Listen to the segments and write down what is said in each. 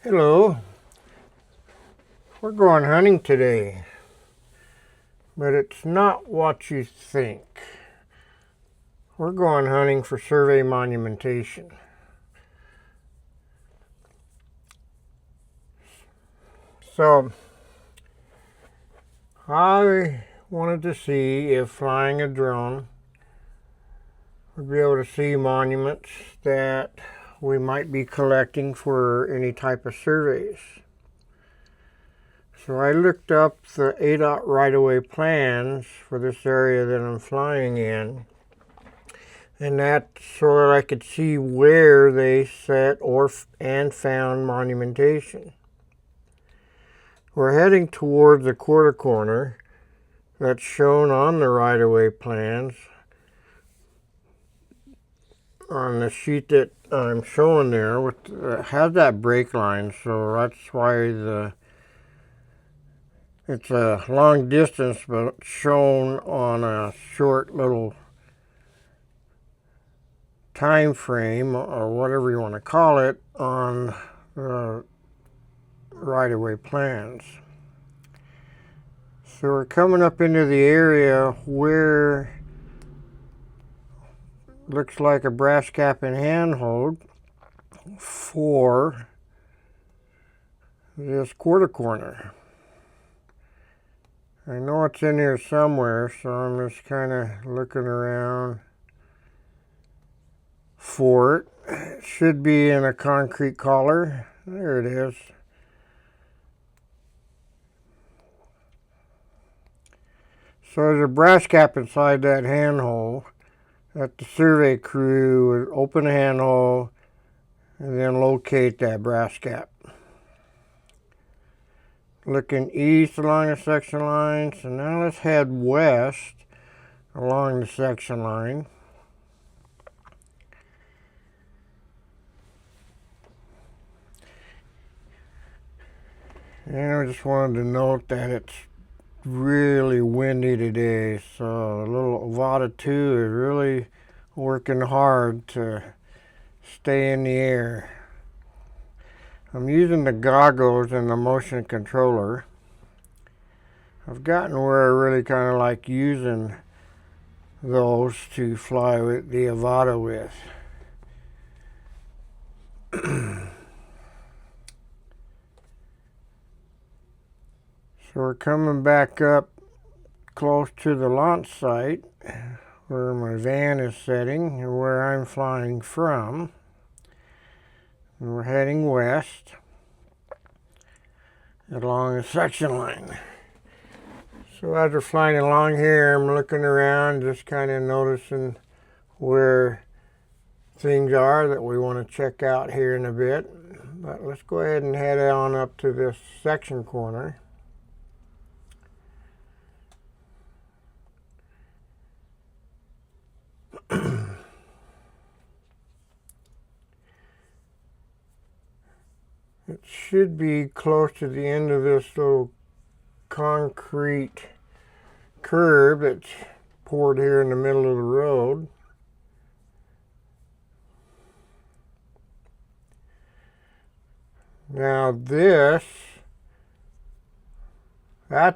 Hello, we're going hunting today, but it's not what you think. We're going hunting for survey monumentation. So, I wanted to see if flying a drone would be able to see monuments that we might be collecting for any type of surveys. So I looked up the ADOT right-of-way plans for this area that I'm flying in, and that's so that I could see where they set and found monumentation. We're heading towards the quarter corner that's shown on the right-of-way plans on the sheet that I'm showing there. Has that break line, so that's why it's a long distance, but shown on a short little time frame or whatever you want to call it on the right-of-way plans. So we're coming up into the area where looks like a brass cap and handhold for this quarter corner. I know it's in here somewhere, so I'm just kind of looking around for it. It should be in a concrete collar. There it is. So there's a brass cap inside that handhole that the survey crew would open the handhole and then locate that brass cap. Looking east along the section line, so now let's head west along the section line. And I just wanted to note that it's really windy today, so a little Avata 2 is really working hard to stay in the air. I'm using the goggles and the motion controller. I've gotten where I really kind of like using those to fly with the Avata with. So we're coming back up close to the launch site where my van is setting and where I'm flying from. And we're heading west along the section line. So as we're flying along here, I'm looking around, just kind of noticing where things are that we want to check out here in a bit. But let's go ahead and head on up to this section corner. It should be close to the end of this little concrete curb that's poured here in the middle of the road. Now that's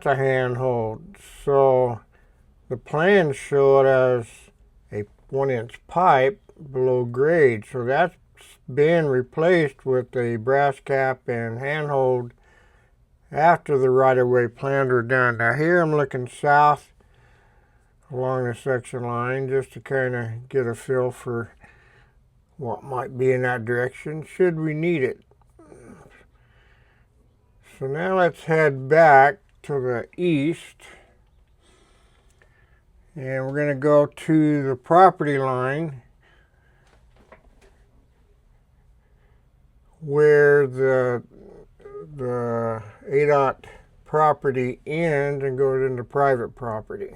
a handhold. So the plans show it as a 1-inch pipe below grade. So that's been replaced with a brass cap and handhold after the right-of-way plans are done. Now here I'm looking south along the section line just to kind of get a feel for what might be in that direction should we need it. So now let's head back to the east, and we're going to go to the property line where the ADOT property ends and goes into private property.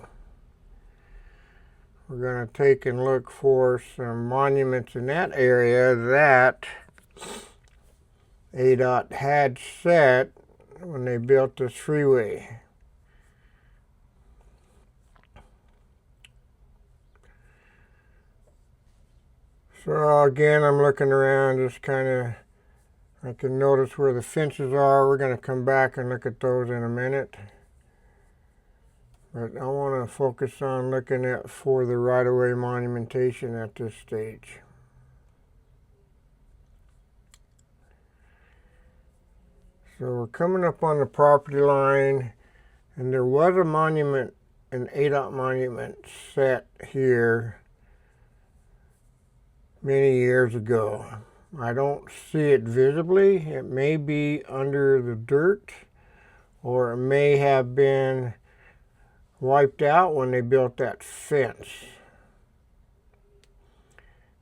We're going to take and look for some monuments in that area that ADOT had set when they built this freeway. So again, I'm looking around, just kind of I can notice where the fences are. We're going to come back and look at those in a minute. But I want to focus on looking at for the right-of-way monumentation at this stage. So we're coming up on the property line, and there was a monument, an ADOT monument set here many years ago. I don't see it visibly. It may be under the dirt, or it may have been wiped out when they built that fence.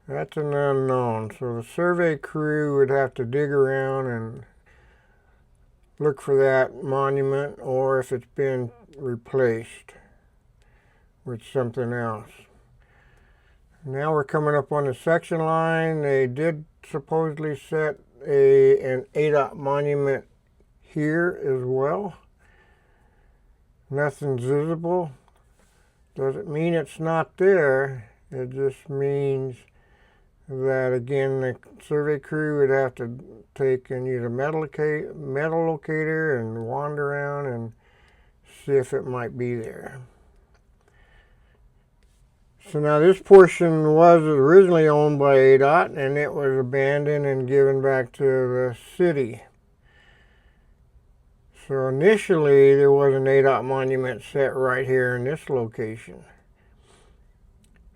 That's an unknown. So the survey crew would have to dig around and look for that monument, or if it's been replaced with something else. Now we're coming up on the section line. They did supposedly set an ADOT monument here as well. Nothing's visible. Doesn't mean it's not there. It just means that, again, the survey crew would have to take and use a metal locator and wander around and see if it might be there. So now this portion was originally owned by ADOT, and it was abandoned and given back to the city. So initially there was an ADOT monument set right here in this location.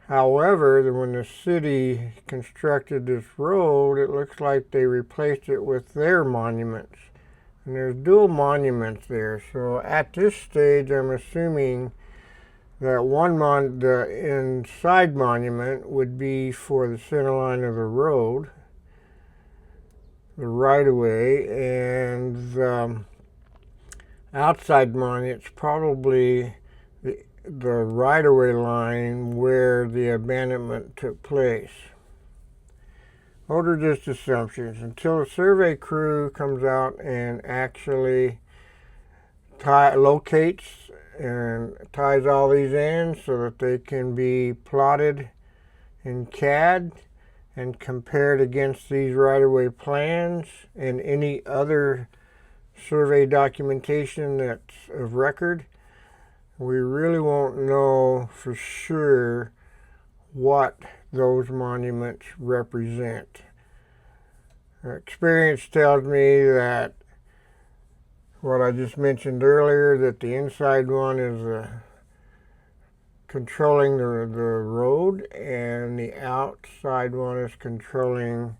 However, when the city constructed this road, it looks like they replaced it with their monuments. And there's dual monuments there. So at this stage, I'm assuming that the inside monument would be for the center line of the road, the right-of-way, and the outside monument's probably the right-of-way line where the abandonment took place. Those are just assumptions until the survey crew comes out and actually locates and ties all these in so that they can be plotted in CAD and compared against these right-of-way plans and any other survey documentation that's of record. We really won't know for sure what those monuments represent. Experience tells me that what I just mentioned earlier, that the inside one is controlling the road, and the outside one is controlling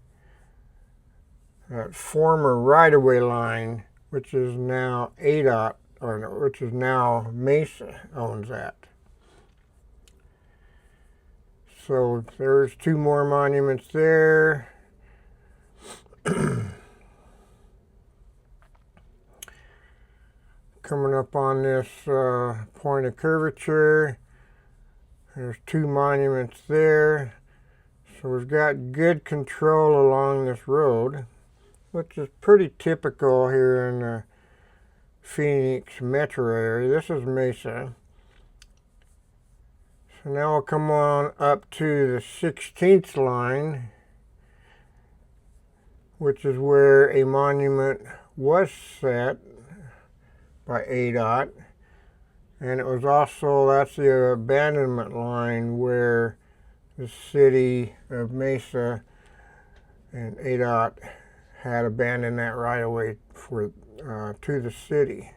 that former right-of-way line, which is now ADOT, which is now Mesa owns that. So there's two more monuments there. Coming up on this point of curvature, there's two monuments there. So we've got good control along this road, which is pretty typical here in the Phoenix metro area. This is Mesa. So now we'll come on up to the 16th line, which is where a monument was set by ADOT, and it was also, that's the abandonment line where the city of Mesa and ADOT had abandoned that right away for to the city.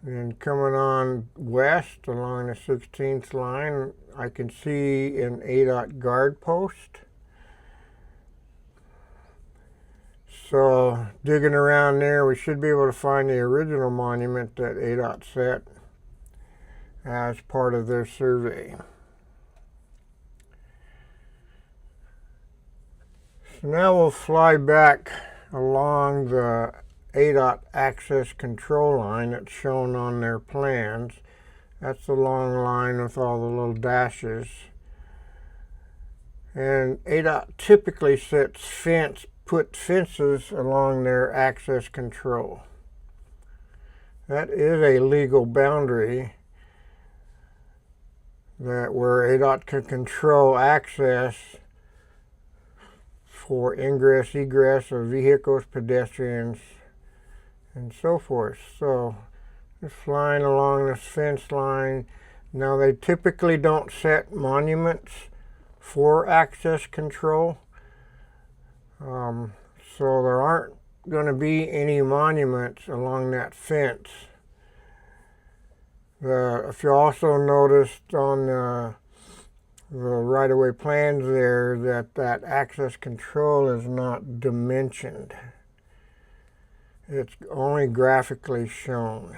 And coming on west along the 16th line, I can see an ADOT guard post. So digging around there, we should be able to find the original monument that ADOT set as part of their survey. So now we'll fly back along the ADOT access control line that's shown on their plans. That's the long line with all the little dashes. And ADOT typically put fences along their access control. That is a legal boundary that where ADOT can control access for ingress, egress of vehicles, pedestrians, and so forth. So just flying along this fence line. Now they typically don't set monuments for access control. So there aren't going to be any monuments along that fence. If you also noticed on the right-of-way plans there that access control is not dimensioned. It's only graphically shown.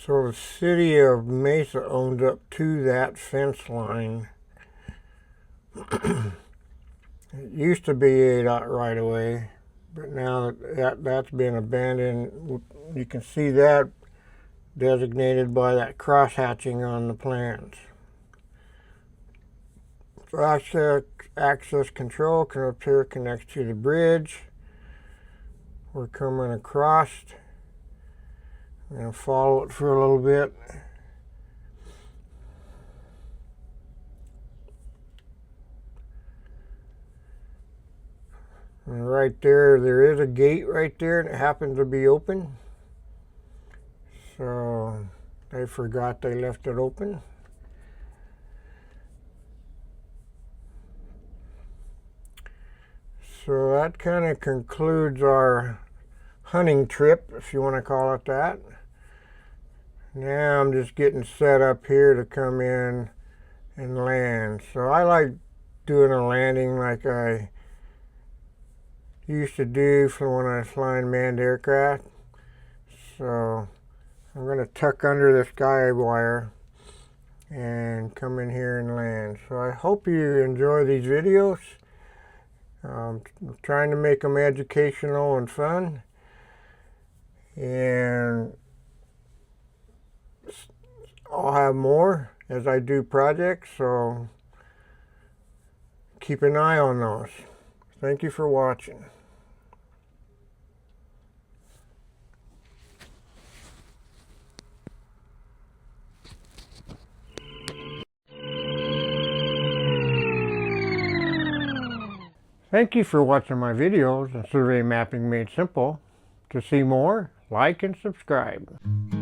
So the city of Mesa owns up to that fence line. It used to be ADOT right-of-way, but now that's been abandoned. You can see that designated by that cross-hatching on the plans. So access control can appear connects to the bridge. We're coming across. I'm going to follow it for a little bit. And right there is a gate right there, and it happens to be open. So they forgot they left it open. So that kind of concludes our hunting trip, if you want to call it that. Now I'm just getting set up here to come in and land. So I like doing a landing like I used to do for when I was flying manned aircraft. So I'm going to tuck under this guide wire and come in here and land. So I hope you enjoy these videos. I'm trying to make them educational and fun. And I'll have more as I do projects, so keep an eye on those. Thank you for watching. Thank you for watching my videos on survey mapping made simple. To see more, like and subscribe.